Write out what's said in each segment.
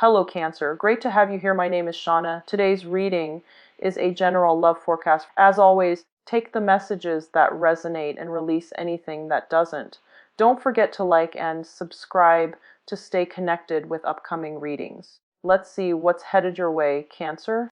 Hello, Cancer. Great to have you here. My name is Shauna. Today's reading is a general love forecast. As always, take the messages that resonate and release anything that doesn't. Don't forget to like and subscribe to stay connected with upcoming readings. Let's see what's headed your way, Cancer.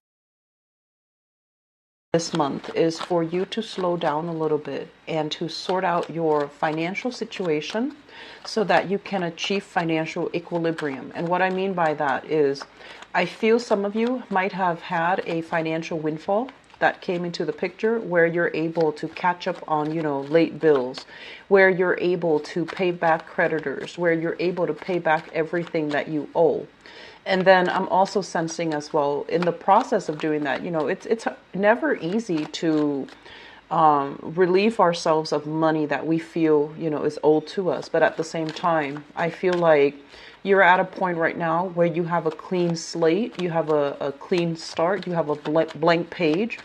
This month is for you to slow down a little bit and to sort out your financial situation so that you can achieve financial equilibrium. And what I mean by that is, I feel some of you might have had a financial windfall that came into the picture where you're able to catch up on, late bills, where you're able to pay back creditors, where you're able to pay back everything that you owe. And then I'm also sensing as well, in the process of doing that, it's never easy to relieve ourselves of money that we feel, is owed to us. But at the same time, I feel like you're at a point right now where you have a clean slate, you have a clean start, you have a blank page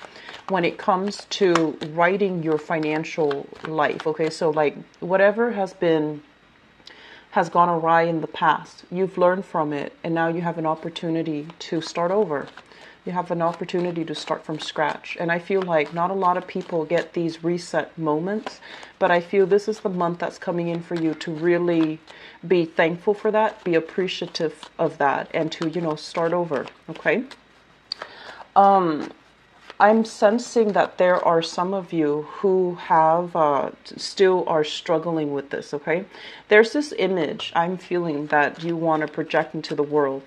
when it comes to writing your financial life. Okay, so like whatever has gone awry in the past, you've learned from it, and now you have an opportunity to start over. You have an opportunity to start from scratch. And I feel like not a lot of people get these reset moments, but I feel this is the month that's coming in for you to really be thankful for that, be appreciative of that, and to, start over. Okay. I'm sensing that there are some of you who have still are struggling with this, okay? There's this image I'm feeling that you want to project into the world.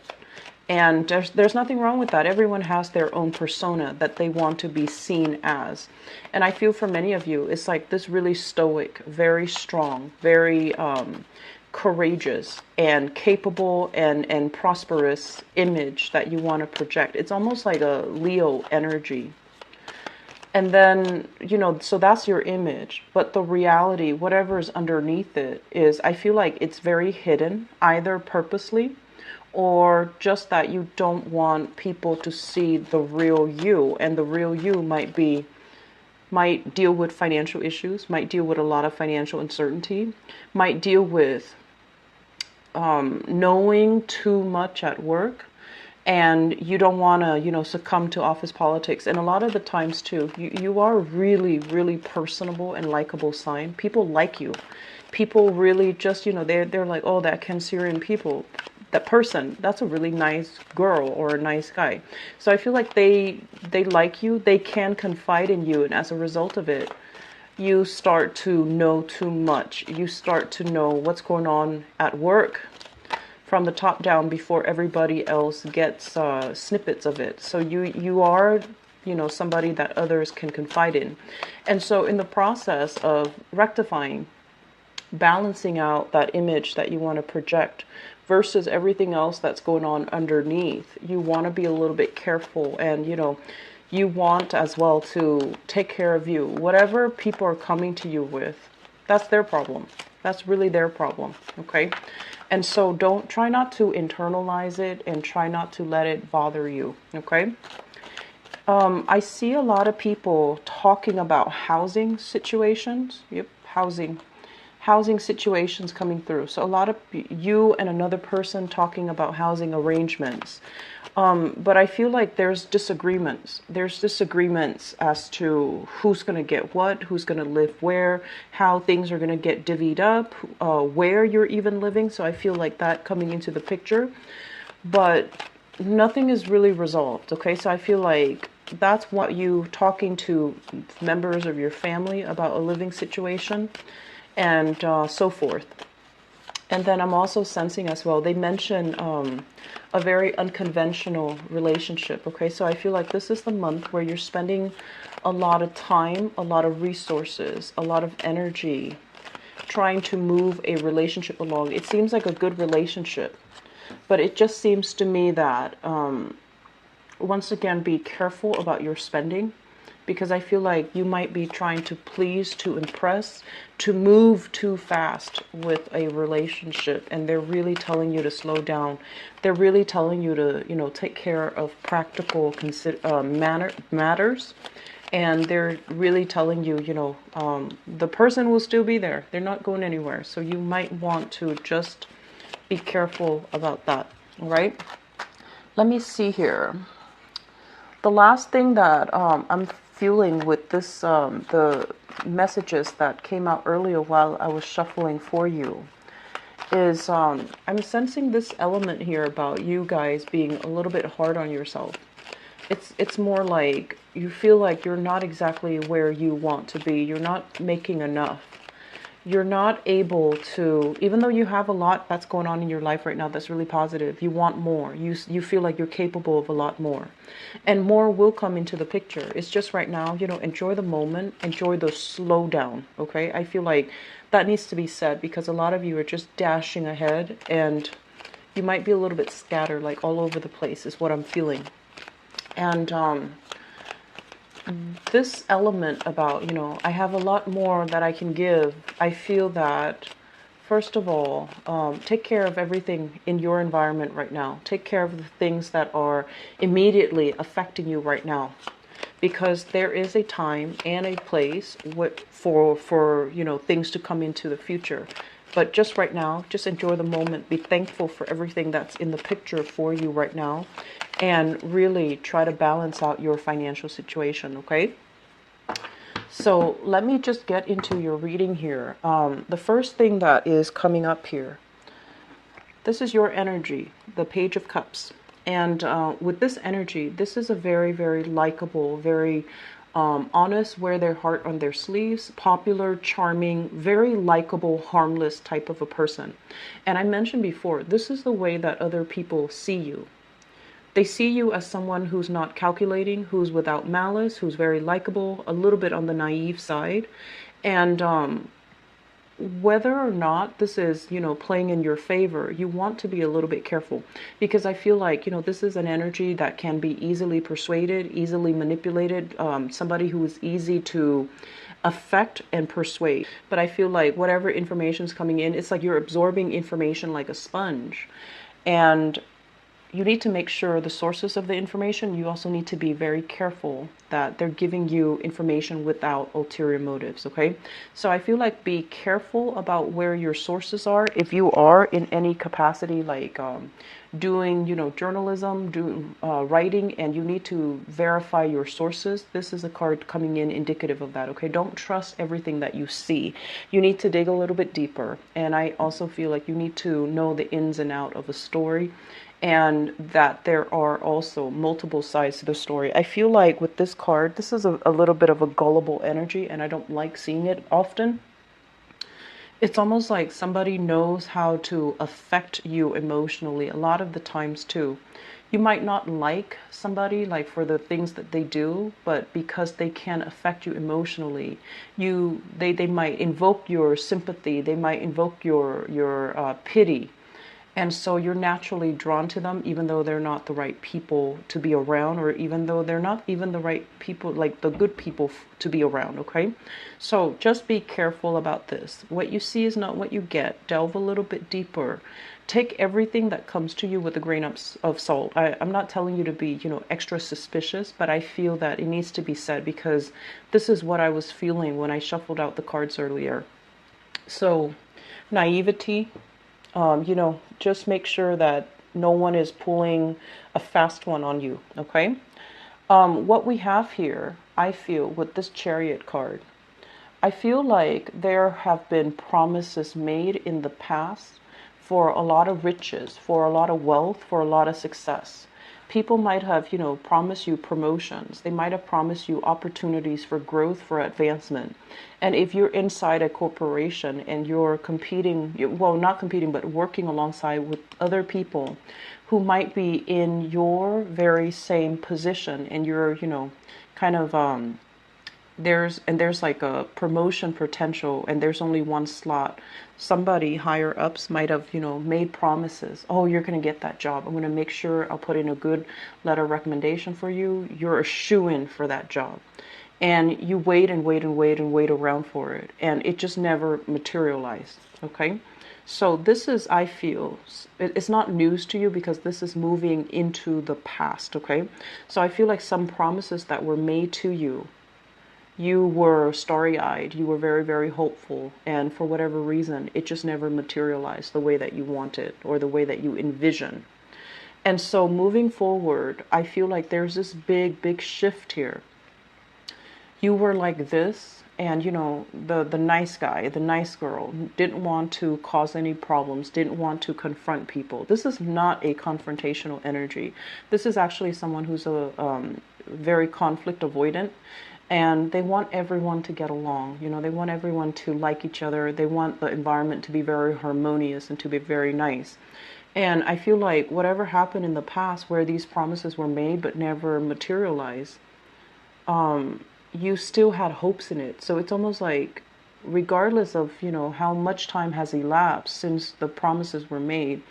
And there's nothing wrong with that. Everyone has their own persona that they want to be seen as. And I feel for many of you, it's like this really stoic, very strong, very courageous and capable and prosperous image that you want to project. It's almost like a Leo energy. And then, so that's your image. But the reality, whatever is underneath it, is I feel like it's very hidden, either purposely or just that you don't want people to see the real you. And the real you might deal with financial issues, might deal with a lot of financial uncertainty, might deal with knowing too much at work. And you don't want to, succumb to office politics. And a lot of the times, too, you are really, really personable and likable sign. People like you. People really just, they're like, oh, that Cancerian people, that person, that's a really nice girl or a nice guy. So I feel like they like you. They can confide in you. And as a result of it, you start to know too much. You start to know what's going on at work from the top down before everybody else gets snippets of it. So you are, somebody that others can confide in. And so in the process of rectifying, balancing out that image that you want to project versus everything else that's going on underneath, you want to be a little bit careful. And, you want as well to take care of you. Whatever people are coming to you with, that's their problem. That's really their problem. Okay. And so try not to internalize it and try not to let it bother you. Okay. I see a lot of people talking about housing situations. Yep. Housing situations coming through. So a lot of you and another person talking about housing arrangements. But I feel like there's disagreements. There's disagreements as to who's going to get what, who's going to live where, how things are going to get divvied up, where you're even living. So I feel like that coming into the picture. But nothing is really resolved. Okay, so I feel like that's what you talking to members of your family about a living situation and so forth. And then I'm also sensing as well, they mention a very unconventional relationship. Okay, so I feel like this is the month where you're spending a lot of time, a lot of resources, a lot of energy trying to move a relationship along. It seems like a good relationship, but it just seems to me that once again, be careful about your spending. Because I feel like you might be trying to please, to impress, to move too fast with a relationship. And they're really telling you to slow down. They're really telling you to, take care of practical matters. And they're really telling you, the person will still be there. They're not going anywhere. So you might want to just be careful about that. All right. Let me see here. The last thing that I'm feeling with this, the messages that came out earlier while I was shuffling for you, is I'm sensing this element here about you guys being a little bit hard on yourself. It's more like you feel like you're not exactly where you want to be. You're not making enough. You're not able to, even though you have a lot that's going on in your life right now that's really positive, you want more. You feel like you're capable of a lot more. And more will come into the picture. It's just right now, enjoy the moment, enjoy the slow down, okay? I feel like that needs to be said because a lot of you are just dashing ahead and you might be a little bit scattered, like all over the place is what I'm feeling. And this element about, I have a lot more that I can give. I feel that, first of all, take care of everything in your environment right now. Take care of the things that are immediately affecting you right now. Because there is a time and a place for things to come into the future. But just right now, just enjoy the moment. Be thankful for everything that's in the picture for you right now. And really try to balance out your financial situation, okay? So let me just get into your reading here. The first thing that is coming up here, this is your energy, the Page of Cups. And with this energy, this is a very, very likable, very honest, wear their heart on their sleeves, popular, charming, very likable, harmless type of a person. And I mentioned before, this is the way that other people see you. They see you as someone who's not calculating, who's without malice, who's very likable, a little bit on the naive side. And whether or not this is, playing in your favor, you want to be a little bit careful because I feel like, this is an energy that can be easily persuaded, easily manipulated, somebody who is easy to affect and persuade. But I feel like whatever information is coming in, it's like you're absorbing information like a sponge. And you need to make sure the sources of the information, you also need to be very careful that they're giving you information without ulterior motives, okay? So I feel like be careful about where your sources are. If you are in any capacity, like doing, journalism, doing writing, and you need to verify your sources, this is a card coming in indicative of that, okay? Don't trust everything that you see. You need to dig a little bit deeper. And I also feel like you need to know the ins and out of a story, and that there are also multiple sides to the story. I feel like with this card, this is a little bit of a gullible energy, and I don't like seeing it often. It's almost like somebody knows how to affect you emotionally a lot of the times too. You might not like somebody like for the things that they do, but because they can affect you emotionally, they might invoke your sympathy, they might invoke your pity. And so you're naturally drawn to them, even though they're not the right people to be around, or even though they're not even the right people, like the good people to be around, okay? So just be careful about this. What you see is not what you get. Delve a little bit deeper. Take everything that comes to you with a grain of salt. I'm not telling you to be, extra suspicious, but I feel that it needs to be said because this is what I was feeling when I shuffled out the cards earlier. So, naivety. Just make sure that no one is pulling a fast one on you, okay? What we have here, I feel, with this Chariot card, I feel like there have been promises made in the past for a lot of riches, for a lot of wealth, for a lot of success. People might have, promised you promotions. They might have promised you opportunities for growth, for advancement. And if you're inside a corporation and you're competing, well, not competing, but working alongside with other people who might be in your very same position and you're, kind of, there's like a promotion potential and there's only one slot. Somebody higher ups might have, made promises. Oh, you're going to get that job. I'm going to make sure I'll put in a good letter of recommendation for you. You're a shoo-in for that job. And you wait and wait and wait and wait around for it. And it just never materialized. Okay. So this is, I feel, it's not news to you because this is moving into the past. Okay. So I feel like some promises that were made to you, you were starry-eyed, you were very, very hopeful, and for whatever reason, it just never materialized the way that you wanted or the way that you envision. And so moving forward, I feel like there's this big shift here. You were like this, and the nice guy, the nice girl, didn't want to cause any problems, didn't want to confront people. This is not a confrontational energy. This is actually someone who's a very conflict avoidant, and they want everyone to get along. They want everyone to like each other. They want the environment to be very harmonious and to be very nice. And I feel like whatever happened in the past where these promises were made but never materialized, you still had hopes in it. So it's almost like, regardless of, how much time has elapsed since the promises were made,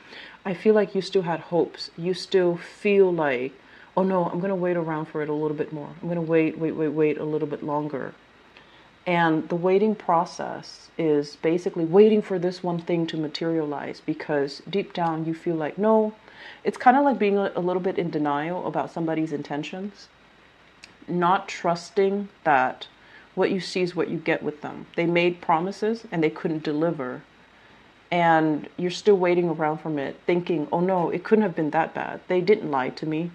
I feel like you still had hopes. You still feel like, oh no, I'm going to wait around for it a little bit more. I'm going to wait a little bit longer. And the waiting process is basically waiting for this one thing to materialize, because deep down you feel like, no, it's kind of like being a little bit in denial about somebody's intentions. Not trusting that what you see is what you get with them. They made promises and they couldn't deliver. And you're still waiting around from it, thinking, oh no, it couldn't have been that bad. They didn't lie to me.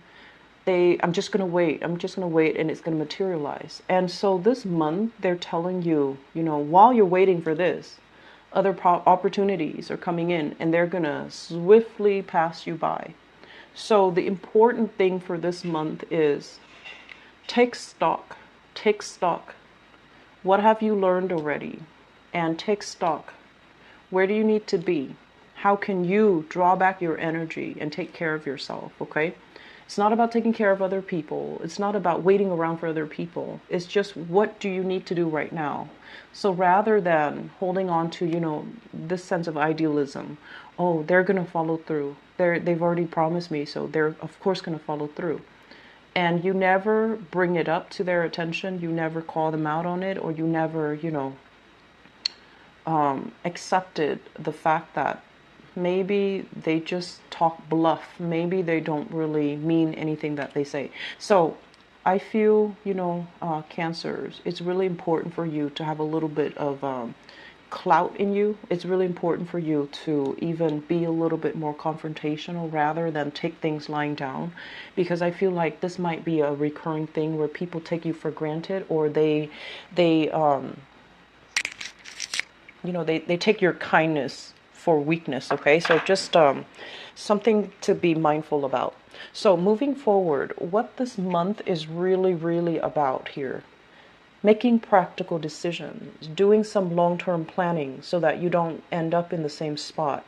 I'm just going to wait. I'm just going to wait, and it's going to materialize. And so this month, they're telling you, while you're waiting for this, other opportunities are coming in, and they're going to swiftly pass you by. So the important thing for this month is take stock. Take stock. What have you learned already? And take stock. Where do you need to be? How can you draw back your energy and take care of yourself, okay? It's not about taking care of other people. It's not about waiting around for other people. It's just, what do you need to do right now? So rather than holding on to, this sense of idealism, oh, they're going to follow through. They've already promised me, so they're, of course, going to follow through. And you never bring it up to their attention. You never call them out on it, or you never, accepted the fact that maybe they just talk bluff. Maybe they don't really mean anything that they say. So I feel, Cancers, it's really important for you to have a little bit of clout in you. It's really important for you to even be a little bit more confrontational rather than take things lying down, because I feel like this might be a recurring thing where people take you for granted, or they take your kindness for weakness. Okay, so just something to be mindful about. So moving forward, what this month is really about here: making practical decisions, doing some long-term planning so that you don't end up in the same spot,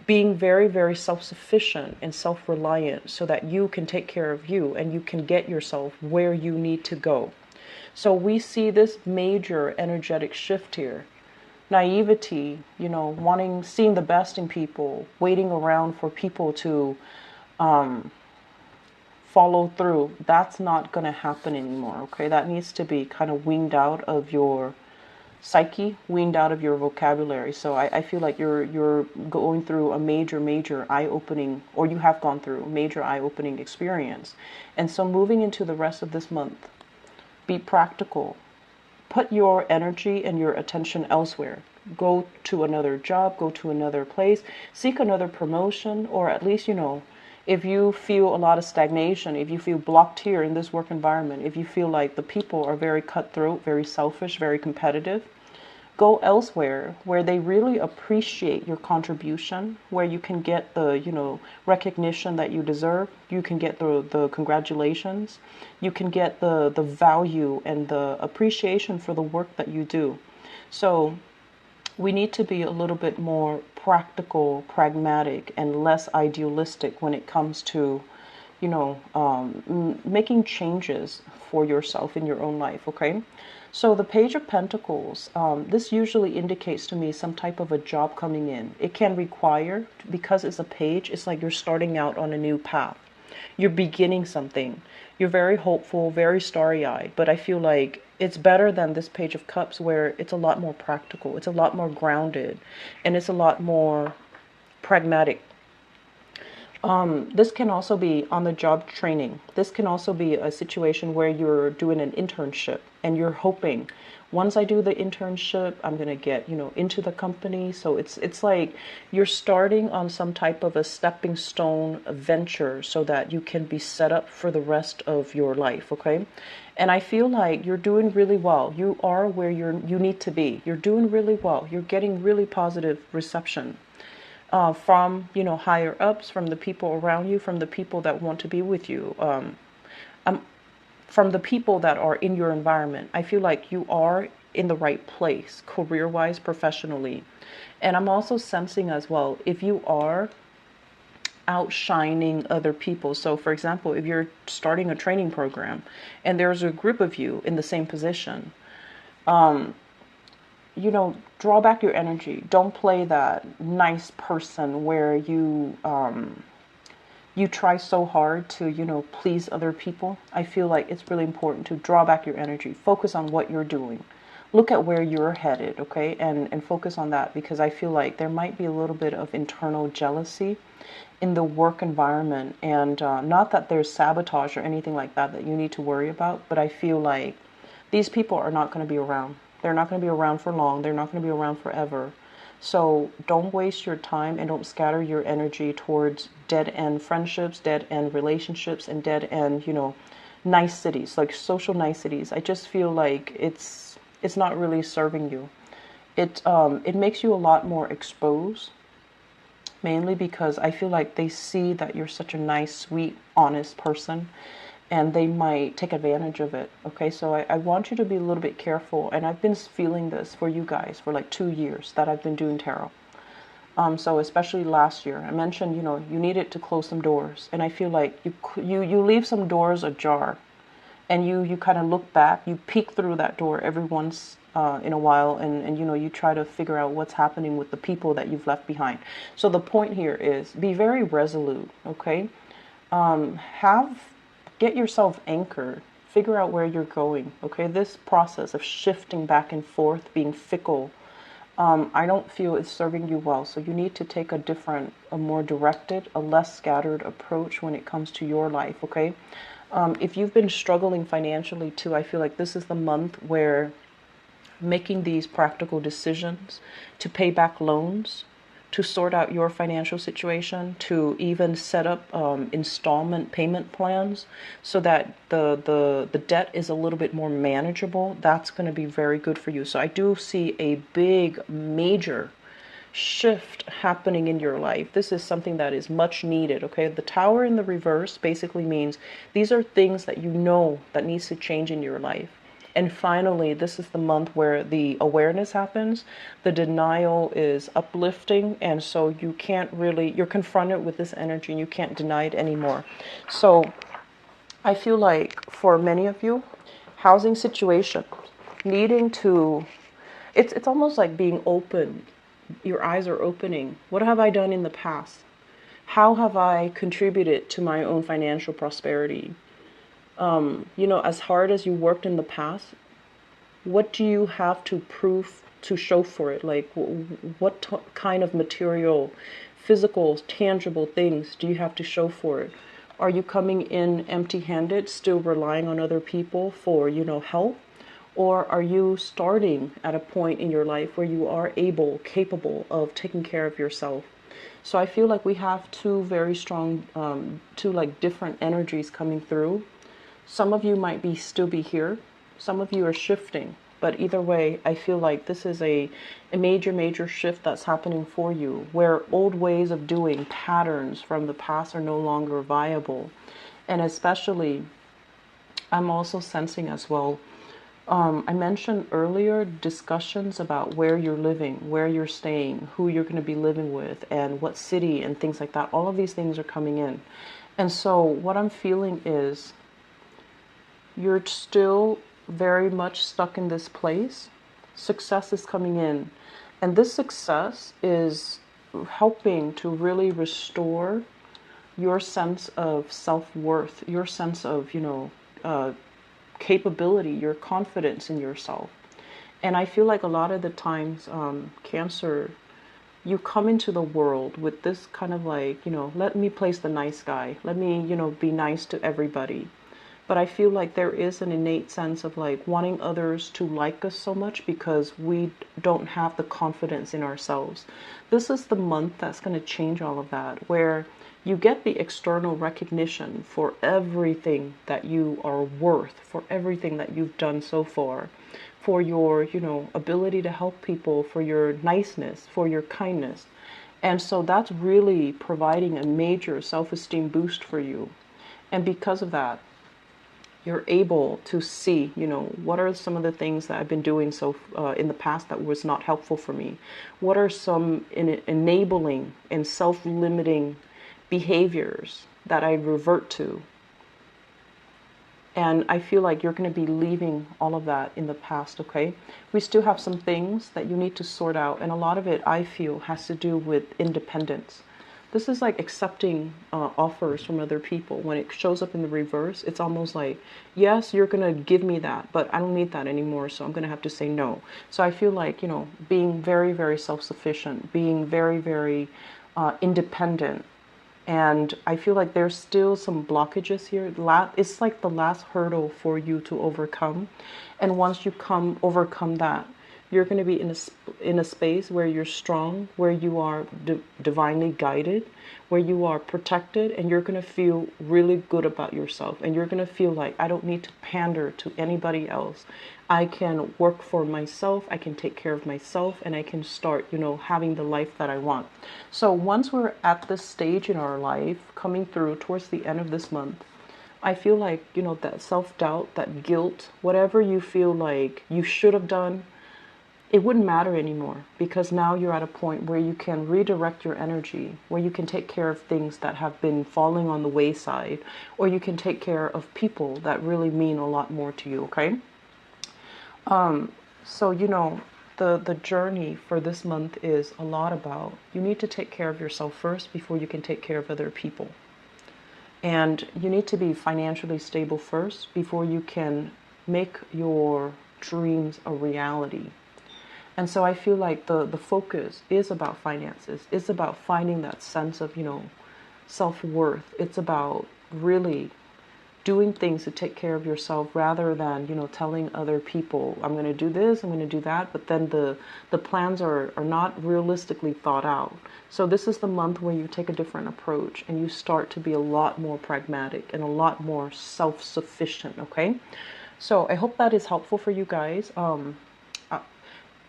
being very self-sufficient and self-reliant so that you can take care of you and you can get yourself where you need to go. So we see this major energetic shift here. Naivety, seeing the best in people, waiting around for people to follow through. That's not going to happen anymore. Okay, that needs to be kind of weaned out of your psyche, weaned out of your vocabulary. So I feel like you're going through a major eye-opening, or you have gone through a major eye-opening experience. And so moving into the rest of this month, be practical. Put your energy and your attention elsewhere. Go to another job, go to another place, seek another promotion, or at least, if you feel a lot of stagnation, if you feel blocked here in this work environment, if you feel like the people are very cutthroat, very selfish, very competitive, go elsewhere where they really appreciate your contribution, where you can get the, recognition that you deserve. You can get the congratulations. You can get the value and the appreciation for the work that you do. So we need to be a little bit more practical, pragmatic, and less idealistic when it comes to, making changes for yourself in your own life, okay? So the Page of Pentacles, this usually indicates to me some type of a job coming in. It can require, because it's a page, it's like you're starting out on a new path. You're beginning something. You're very hopeful, very starry-eyed, but I feel like it's better than this Page of Cups, where it's a lot more practical, it's a lot more grounded, and it's a lot more pragmatic. This can also be on the job training. This can also be a situation where you're doing an internship and you're hoping, once I do the internship, I'm going to get, into the company. So it's like you're starting on some type of a stepping stone venture so that you can be set up for the rest of your life, okay? And I feel like you're doing really well. You are where you need to be. You're doing really well. You're getting really positive reception from higher ups, from the people around you, from the people that want to be with you, from the people that are in your environment. I feel like you are in the right place, career-wise, professionally. And I'm also sensing as well, if you are outshining other people. So for example, if you're starting a training program and there's a group of you in the same position, draw back your energy. Don't play that nice person where you try so hard to, please other people. I feel like it's really important to draw back your energy. Focus on what you're doing. Look at where you're headed, okay? And focus on that, because I feel like there might be a little bit of internal jealousy in the work environment. And not that there's sabotage or anything like that you need to worry about, but I feel like these people are not going to be around. They're not going to be around for long. They're not going to be around forever. So don't waste your time and don't scatter your energy towards dead-end friendships, dead-end relationships, and dead-end, niceties, like social niceties. I just feel like it's not really serving you. It makes you a lot more exposed, mainly because I feel like they see that you're such a nice, sweet, honest person, and they might take advantage of it. Okay, so I want you to be a little bit careful. And I've been feeling this for you guys for like 2 years that I've been doing tarot. So especially last year, I mentioned, you needed to close some doors. And I feel like you leave some doors ajar, and you kind of look back, you peek through that door every once in a while, and you try to figure out what's happening with the people that you've left behind. So the point here is be very resolute, okay? Get yourself anchored. Figure out where you're going, okay? This process of shifting back and forth, being fickle, I don't feel it's serving you well. So you need to take a more directed, a less scattered approach when it comes to your life, okay? If you've been struggling financially too, I feel like this is the month where making these practical decisions to pay back loans, to sort out your financial situation, to even set up installment payment plans so that the debt is a little bit more manageable. That's going to be very good for you. So I do see a big, major shift happening in your life. This is something that is much needed, okay? The tower in the reverse basically means these are things that that needs to change in your life. And finally, this is the month where the awareness happens. The denial is uplifting. And so you're confronted with this energy and you can't deny it anymore. So I feel like for many of you, housing situation, it's almost like being open. Your eyes are opening. What have I done in the past? How have I contributed to my own financial prosperity? As hard as you worked in the past, what do you have to prove to show for it? Like, what kind of material, physical, tangible things do you have to show for it? Are you coming in empty-handed, still relying on other people for, help? Or are you starting at a point in your life where you are capable of taking care of yourself? So I feel like we have two very strong, different energies coming through. Some of you might still be here. Some of you are shifting. But either way, I feel like this is a major, major shift that's happening for you, where old ways of doing, patterns from the past are no longer viable. And especially, I'm also sensing as well, I mentioned earlier discussions about where you're living, where you're staying, who you're going to be living with, and what city and things like that. All of these things are coming in. And so what I'm feeling is you're still very much stuck in this place. Success is coming in. And this success is helping to really restore your sense of self-worth, your sense of, capability, your confidence in yourself. And I feel like a lot of the times, Cancer, you come into the world with this kind of like, let me place the nice guy. Let me, be nice to everybody. But I feel like there is an innate sense of like wanting others to like us so much because we don't have the confidence in ourselves. This is the month that's going to change all of that, where you get the external recognition for everything that you are worth, for everything that you've done so far, for your, ability to help people, for your niceness, for your kindness. And so that's really providing a major self-esteem boost for you. And because of that, you're able to see, what are some of the things that I've been doing in the past that was not helpful for me? What are some enabling and self-limiting behaviors that I revert to? And I feel like you're going to be leaving all of that in the past, okay? We still have some things that you need to sort out, and a lot of it, I feel, has to do with independence. This is like accepting offers from other people. When it shows up in the reverse, it's almost like, yes, you're going to give me that, but I don't need that anymore, so I'm going to have to say no. So I feel like, being very, very self-sufficient, being very, very independent. And I feel like there's still some blockages here. It's like the last hurdle for you to overcome. And once you overcome that, you're going to be in a space where you're strong, where you are divinely guided, where you are protected, and you're going to feel really good about yourself. And you're going to feel like, I don't need to pander to anybody else. I can work for myself, I can take care of myself, and I can start, having the life that I want. So once we're at this stage in our life, coming through towards the end of this month, I feel like, that self-doubt, that guilt, whatever you feel like you should have done, it wouldn't matter anymore, because now you're at a point where you can redirect your energy, where you can take care of things that have been falling on the wayside, or you can take care of people that really mean a lot more to you, okay? So, the journey for this month is a lot about, you need to take care of yourself first before you can take care of other people. And you need to be financially stable first before you can make your dreams a reality. And so I feel like the focus is about finances. It's about finding that sense of, self-worth. It's about really doing things to take care of yourself rather than, telling other people, I'm going to do this, I'm going to do that. But then the plans are not realistically thought out. So this is the month where you take a different approach and you start to be a lot more pragmatic and a lot more self-sufficient, okay? So I hope that is helpful for you guys.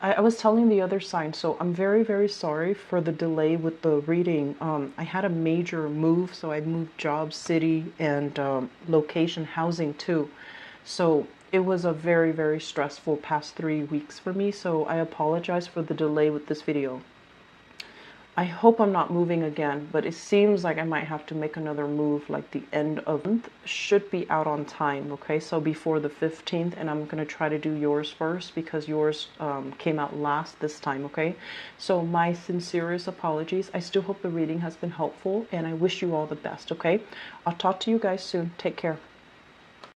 I was telling the other sign, so I'm very, very sorry for the delay with the reading. I had a major move, so I moved job, city, and location, housing too. So it was a very, very stressful past 3 weeks for me, so I apologize for the delay with this video. I hope I'm not moving again, but it seems like I might have to make another move like the end of the month. Should be out on time, okay? So before the 15th, and I'm going to try to do yours first because yours came out last this time, okay? So my sincerest apologies. I still hope the reading has been helpful, and I wish you all the best, okay? I'll talk to you guys soon. Take care.